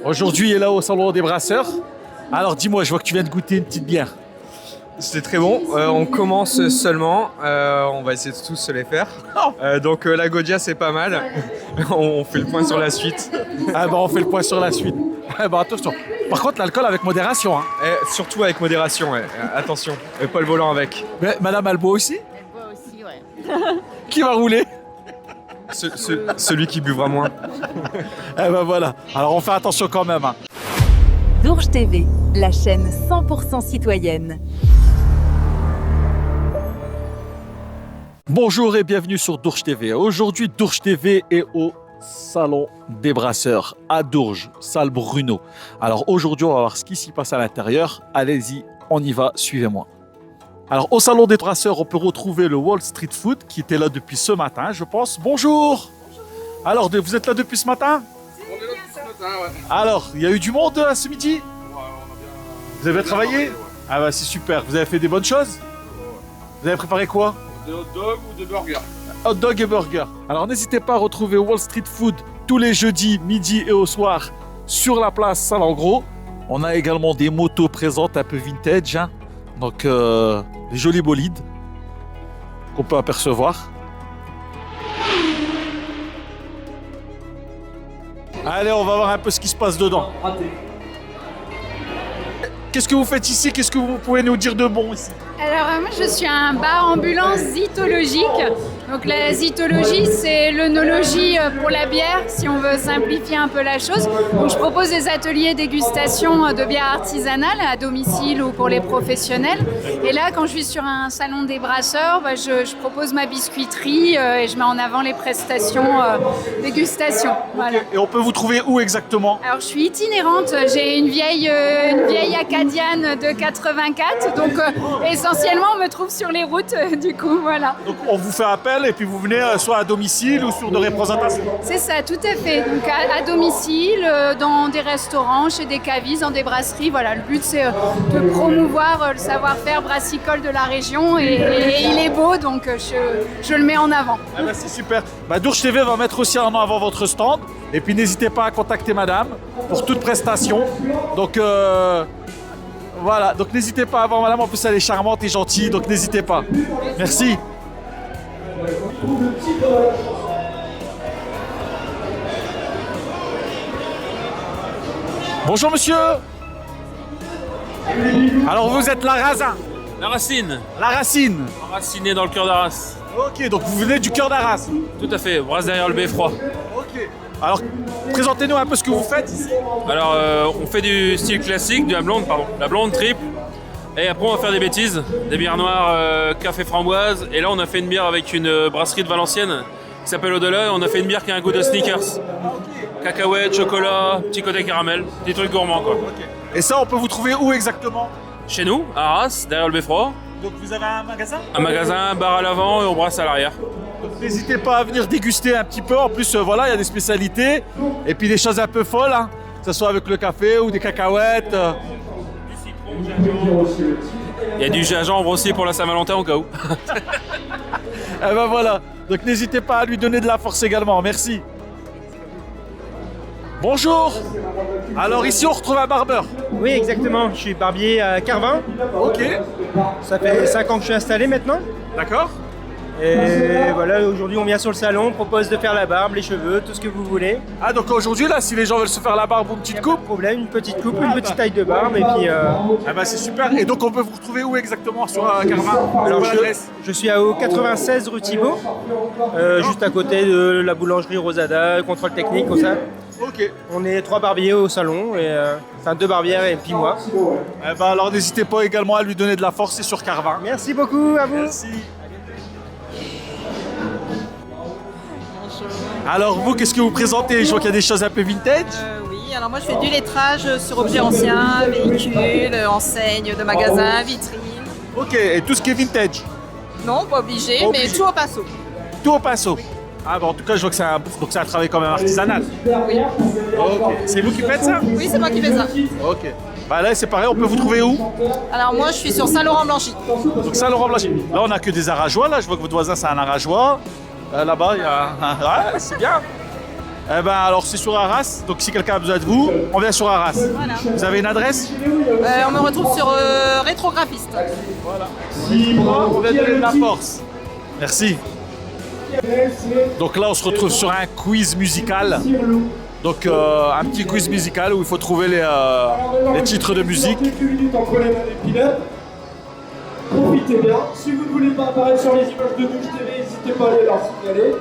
Aujourd'hui, il est là au Salon des Brasseurs. Alors dis-moi, je vois que tu viens de goûter une petite bière. C'était très bon. On commence seulement. On va essayer de tous se les faire. Donc la Godia, c'est pas mal. On fait le point sur la suite. Ah bah on fait le point sur la suite. Ah bah attention. Par contre, l'alcool avec modération. Hein. Et surtout avec modération. Ouais. Attention. Et pas le volant avec. Mais Madame Albo aussi. Elle boit aussi, ouais. Qui va rouler? Celui qui buvra moins. Eh ben voilà. Alors on fait attention quand même. Hein. Dourges TV, la chaîne 100% citoyenne. Bonjour et bienvenue sur Dourges TV. Aujourd'hui, Dourges TV est au Salon des Brasseurs à Dourges, salle Bruno. Alors aujourd'hui, on va voir ce qui s'y passe à l'intérieur. Allez-y, on y va, suivez-moi. Alors au Salon des Brasseurs, on peut retrouver le Wall Street Food qui était là depuis ce matin, je pense. Bonjour. Alors, vous êtes là depuis ce matin? On est là depuis ce matin, ouais. Alors, il y a eu du monde ce midi? Ouais, on a bien... Vous avez travaillé? Ouais. Ah bah c'est super. Vous avez fait des bonnes choses? Vous avez préparé quoi? Des hot dogs ou des burgers? Hot dog et burger. Alors n'hésitez pas à retrouver Wall Street Food tous les jeudis, midi et au soir sur la place Saint-Langros. On a également des motos présentes un peu vintage. Hein. Donc des jolis bolides qu'on peut apercevoir. Allez, on va voir un peu ce qui se passe dedans. Qu'est-ce que vous faites ici? Qu'est-ce que vous pouvez nous dire de bon ici? Alors moi je suis un bar ambulance zytologique. Donc la zytologie c'est l'œnologie pour la bière si on veut simplifier un peu la chose. Donc je propose des ateliers dégustation de bière artisanale à domicile ou pour les professionnels. Et là quand je suis sur un salon des brasseurs, je propose ma biscuiterie et je mets en avant les prestations dégustation. Voilà. Et on peut vous trouver où exactement? Alors je suis itinérante, j'ai une vieille acadiane de 84, donc essentiellement on me trouve sur les routes du coup, voilà. Donc on vous fait appel et puis vous venez soit à domicile ou sur de représentation. C'est ça, tout à fait. Donc à domicile, dans des restaurants, chez des cavistes, dans des brasseries, voilà. Le but c'est de promouvoir le savoir-faire brassicole de la région et il est beau donc je le mets en avant. Ah bah c'est super. Dourges TV va mettre aussi en avant votre stand et puis n'hésitez pas à contacter madame pour toute prestation. Donc voilà, donc n'hésitez pas à voir madame, en plus elle est charmante et gentille, donc n'hésitez pas. Merci. Bonjour monsieur. Alors vous êtes la Raisin. La Racine, La Racine. enracinée dans le cœur d'Arras. Ok, donc vous venez du cœur d'Arras. Tout à fait, brasse derrière le beffroi. Ok. Alors présentez-nous un peu ce que vous faites ici. Alors, on fait du style classique, de la blonde, la blonde triple. Et après, on va faire des bêtises, des bières noires, café framboise. Et là, on a fait une bière avec une brasserie de Valenciennes qui s'appelle Au-delà. On a fait une bière qui a un goût de sneakers. Cacahuètes, chocolat, petit côté caramel, des trucs gourmands quoi. Et ça, on peut vous trouver où exactement? Chez nous, à Arras, derrière le beffroi. Donc vous avez un magasin? Un magasin, un bar à l'avant et on brasse à l'arrière. Donc n'hésitez pas à venir déguster un petit peu. En plus, voilà, il y a des spécialités. Et puis des choses un peu folles, hein, que ce soit avec le café ou des cacahuètes. Il y a du gingembre aussi pour la Saint-Valentin au cas où. Et ben voilà. Donc n'hésitez pas à lui donner de la force également. Merci. Bonjour. Alors ici, on retrouve un barbeur. Oui, exactement. Je suis barbier à Carvin. Ok. Ça fait 5 ans que je suis installé maintenant. D'accord. Et voilà, aujourd'hui on vient sur le salon, on propose de faire la barbe, les cheveux, tout ce que vous voulez. Ah, donc aujourd'hui, là, si les gens veulent se faire la barbe ou une petite coupe. Problème, une petite coupe, une petite taille de barbe et puis... Ah bah c'est super. Et donc on peut vous retrouver où exactement sur Carvin? Alors C'est quoi l'adresse? je suis au 96 rue Thibault, juste à côté de la boulangerie Rosada, contrôle technique, comme ça. Ok. On est 3 barbiers au salon, enfin 2 barbières et puis moi. Eh ben alors n'hésitez pas également à lui donner de la force, c'est sur Carvin. Merci beaucoup, à vous. Merci. Alors vous, qu'est-ce que vous présentez? Je vois qu'il y a des choses un peu vintage. Oui, alors moi je fais du lettrage sur objets anciens, véhicules, enseignes de magasins, vitrines. Ok, et tout ce qui est vintage. Non, pas obligé, Pas mais obligé. tout au pinceau. Tout au pinceau. Ah bah en tout cas, je vois que c'est un travail quand même artisanal. Oui, Ok. C'est vous qui faites ça? oui c'est moi qui fais ça. Ok. Bah là c'est pareil, on peut vous trouver où? Alors moi je suis sur Saint-Laurent-Blanchi. Donc Saint-Laurent-Blanchi. Là on a que des arageois, là je vois que votre voisin c'est un arageois. Là-bas il y a... Ouais, c'est bien. Eh ben alors c'est sur Arras, donc si quelqu'un a besoin de vous, on vient sur Arras. Voilà. Vous avez une adresse? On me retrouve sur Rétrographiste. Si moi, on vient donner de la force. Merci. Donc là on se retrouve sur un quiz musical. Donc un petit quiz musical où il faut trouver les titres de musique. Profitez bien. Si vous ne voulez pas apparaître sur les images de Douche TV, n'hésitez pas à aller leur signaler.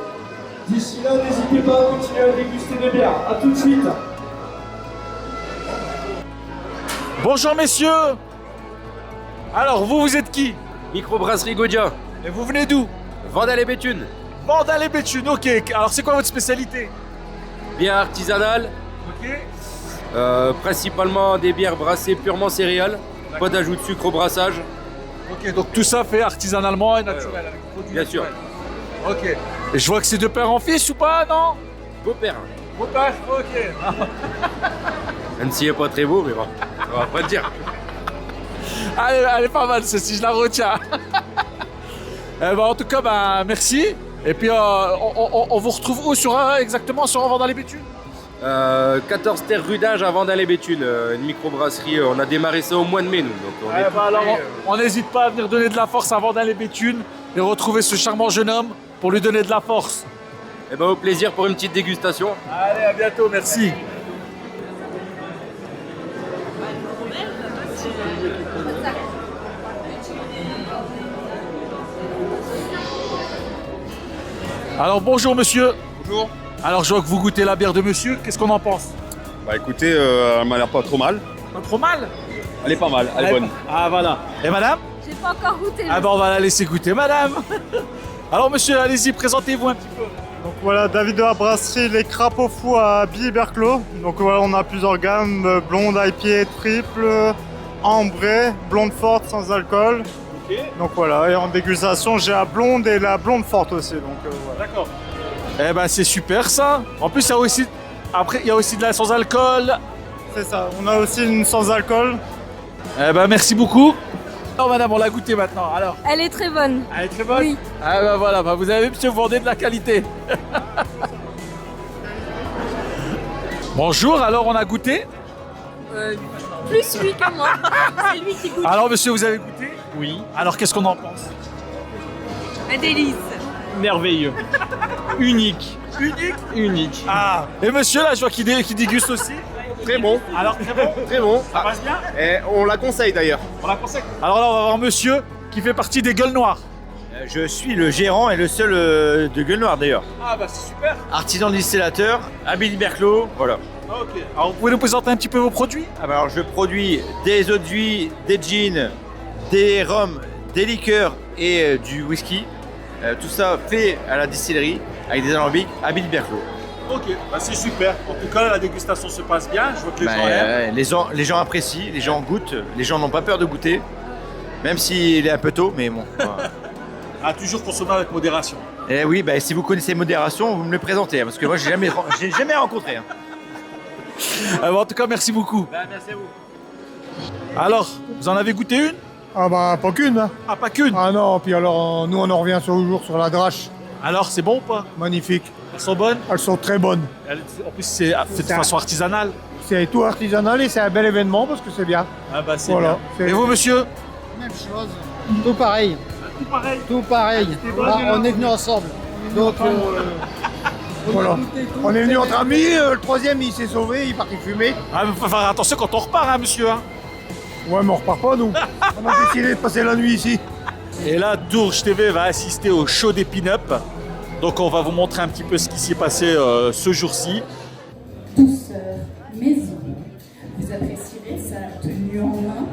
D'ici là, n'hésitez pas à continuer à déguster des bières. A tout de suite. Bonjour messieurs. Alors vous êtes qui? Microbrasserie Godia, Et vous venez d'où? Vandal et Béthune, Vandal et Béthune, ok. Alors c'est quoi votre spécialité? bière artisanale, Ok. principalement des bières brassées purement céréales, pas d'ajout de sucre au brassage. Ok, donc tout ça fait artisanalement et naturel, avec des produits Bien sûr. naturels. Ok. Et je vois que c'est de père en fils ou pas, non? Beau-père, Beau père, ok. même s'il n'est pas très beau, mais bon, on va pas le dire. Elle est pas mal celle-ci, je la retiens. Eh ben, en tout cas, ben, merci. Et puis on vous retrouve où exactement sur Vandal et Béthune? 14 terres rue d'Age à Vandal et Béthune, une microbrasserie. On a démarré ça au mois de mai, nous. Donc on est Ben, alors, on n'hésite pas à venir donner de la force à Vandal et Béthune et retrouver ce charmant jeune homme pour lui donner de la force. Eh ben, au plaisir pour une petite dégustation. Allez, à bientôt, merci. Alors bonjour monsieur. Bonjour. Alors je vois que vous goûtez la bière de monsieur, qu'est-ce qu'on en pense? Bah écoutez, elle m'a l'air pas trop mal. Pas trop mal? Elle est pas mal, elle est bonne. Ah voilà. Et madame? J'ai pas encore goûté. Ah ben on va la laisser goûter madame. Alors monsieur, allez-y, présentez-vous un petit peu. Donc voilà, David de la brasserie Les Crapauds Fous à Billy-Berclos. Donc voilà, on a plusieurs gammes, blonde, IPA, triple, ambrée, blonde forte sans alcool. Ok. Donc voilà, et en dégustation, j'ai la blonde et la blonde forte aussi. Donc voilà. D'accord. Eh ben c'est super ça. En plus il y a aussi, après il y a aussi de la sans alcool. C'est ça, on a aussi une sans alcool. Eh ben merci beaucoup. Alors madame, on l'a goûté maintenant. Alors. Elle est très bonne. Elle est très bonne? Oui. Ah ben voilà, ben vous avez vu monsieur, vous vendez de la qualité. Bonjour, alors on a goûté. Plus lui que moi. C'est lui qui goûte. Alors monsieur, vous avez goûté? Oui, Alors qu'est-ce qu'on en pense? Un délice. merveilleux. Unique. Unique. Ah. Et monsieur là, je vois qu'il déguste aussi. Très bon, Alors très bon. très bon. Ça passe bien? Et on la conseille d'ailleurs. On la conseille. Alors là, on va voir monsieur qui fait partie des Gueules Noires. Je suis le gérant et le seul de Gueule Noire d'ailleurs. Ah bah c'est super. Artisan distillateur, à Billy-Berclos, voilà. Ok. Alors vous pouvez nous présenter un petit peu vos produits? Ah bah alors je produis des eaux de vie, des gins, des rhums, des liqueurs et du whisky. Tout ça fait à la distillerie avec des alambics à Billy-Berclos. Ok, bah c'est super. En tout cas, la dégustation se passe bien. Je vois que les gens aiment. Les gens apprécient, les gens goûtent, les gens n'ont pas peur de goûter. Même s'il est un peu tôt, mais bon. Voilà. À toujours consommer avec modération. Et oui, bah, si vous connaissez modération, vous me le présentez, hein, parce que moi j'ai jamais rencontré. Hein. Alors, en tout cas, merci beaucoup. Merci à vous. Alors, vous en avez goûté une? Ah bah pas qu'une. Hein. Ah, pas qu'une. Ah non, puis alors nous on en revient toujours sur la drache. Alors, c'est bon ou pas? Magnifique. Elles sont bonnes? Elles sont très bonnes. En plus, c'est fait de façon artisanale. C'est tout artisanal et c'est un bel événement parce que c'est bien. Ah bah c'est Voilà. bien. Et vous, monsieur? Même chose. Tout pareil. Tout pareil. Tout pareil. On est venus ensemble. Donc, Voilà. On est venu entre amis, le troisième il s'est sauvé, il est parti fumer. Ah, mais faut faire attention quand on repart, hein, monsieur. Hein. Ouais, mais on repart pas nous. On a décidé de passer la nuit ici. Et là, Dourges TV va assister au show des pin-up. Donc on va vous montrer un petit peu ce qui s'est passé ce jour-ci. Douceur, maison. Vous apprécierez sa tenue en main,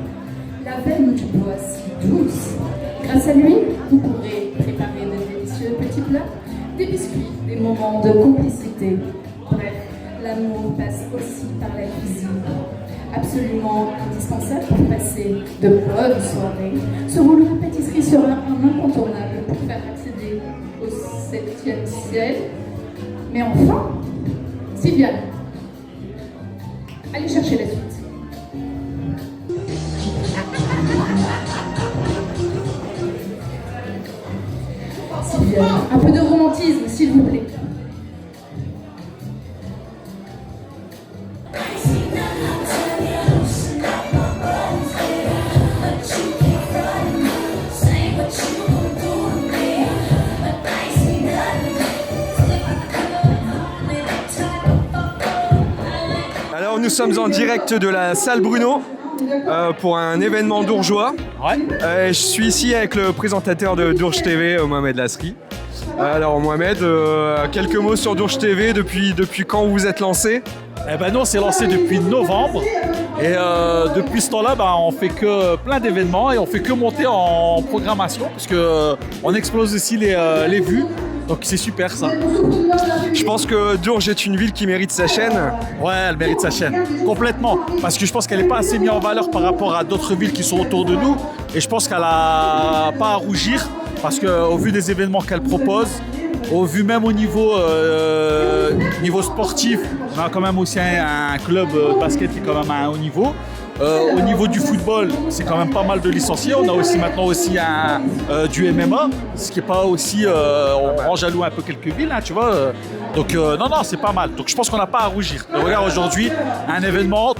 la veine du bois si douce. Grâce à lui, vous pourrez préparer de délicieux petits plats, des biscuits, des moments de complicité. Bref, l'amour passe aussi par la cuisine. Absolument indispensable pour passer de bonnes soirées. Ce rouleau de pâtisserie sera un incontournable pour faire accéder au 7e ciel. Mais enfin, Sylviane, allez chercher la suite. Sylviane, un peu de romantisme, s'il vous plaît. nous sommes en direct de la salle Bruno pour un événement dourgeois. Je suis ici avec le présentateur de Dourges TV, Mohamed Lasri. Alors Mohamed, quelques mots sur Dourges TV, depuis quand vous êtes lancé? Eh ben nous on s'est lancé depuis novembre et depuis ce temps-là on fait que plein d'événements et on fait que monter en programmation parce que on explose aussi les vues. Donc c'est super ça. Je pense que Dourges est une ville qui mérite sa chaîne. Ouais, elle mérite sa chaîne, complètement. Parce que je pense qu'elle n'est pas assez mise en valeur par rapport à d'autres villes qui sont autour de nous. Et je pense qu'elle n'a pas à rougir parce qu'au vu des événements qu'elle propose, au vu même au niveau sportif, on a quand même aussi un club de basket qui est quand même à un haut niveau. Au niveau du football, c'est quand même pas mal de licenciés. On a aussi maintenant du MMA, ce qui est pas aussi... on rend jaloux un peu quelques villes, hein, tu vois. Donc non, c'est pas mal. Donc je pense qu'on n'a pas à rougir. Et regarde aujourd'hui, un événement,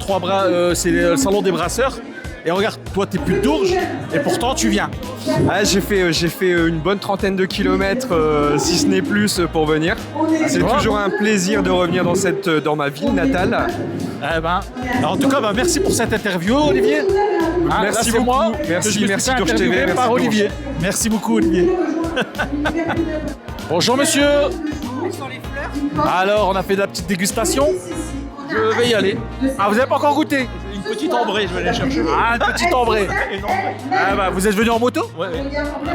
c'est le salon des brasseurs. Et regarde, toi t'es plus de Dourges et pourtant tu viens. Ah, j'ai fait une bonne trentaine de kilomètres, si ce n'est plus, pour venir. C'est toujours un plaisir de revenir dans ma ville natale. Eh ben, en tout cas, merci pour cette interview, Olivier. Merci beaucoup. Moi, merci Dourges TV. Par Olivier. Merci beaucoup, Olivier. Bonjour, monsieur. Alors, on a fait de la petite dégustation. Je vais y aller. Ah, vous n'avez pas encore goûté? Une petite ambrée, je vais aller chercher. Ah, une petite ambrée. Ah bah, vous êtes venu en moto? Ouais.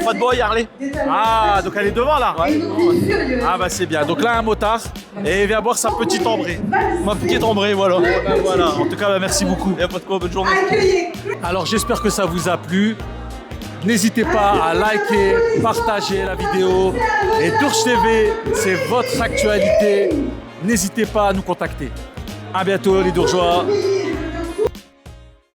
Fatboy, Harley. Ah, donc elle est devant là? Ouais. Ah bah c'est bien. Donc là, un motard et il vient boire sa petite ambrée. Ma petite ambrée, voilà. Voilà. En tout cas, merci beaucoup. Et pas de quoi, bonne journée. Alors j'espère que ça vous a plu. N'hésitez pas à liker, partager la vidéo. Et Dourges TV, c'est votre actualité. N'hésitez pas à nous contacter. À bientôt les Dourgeois.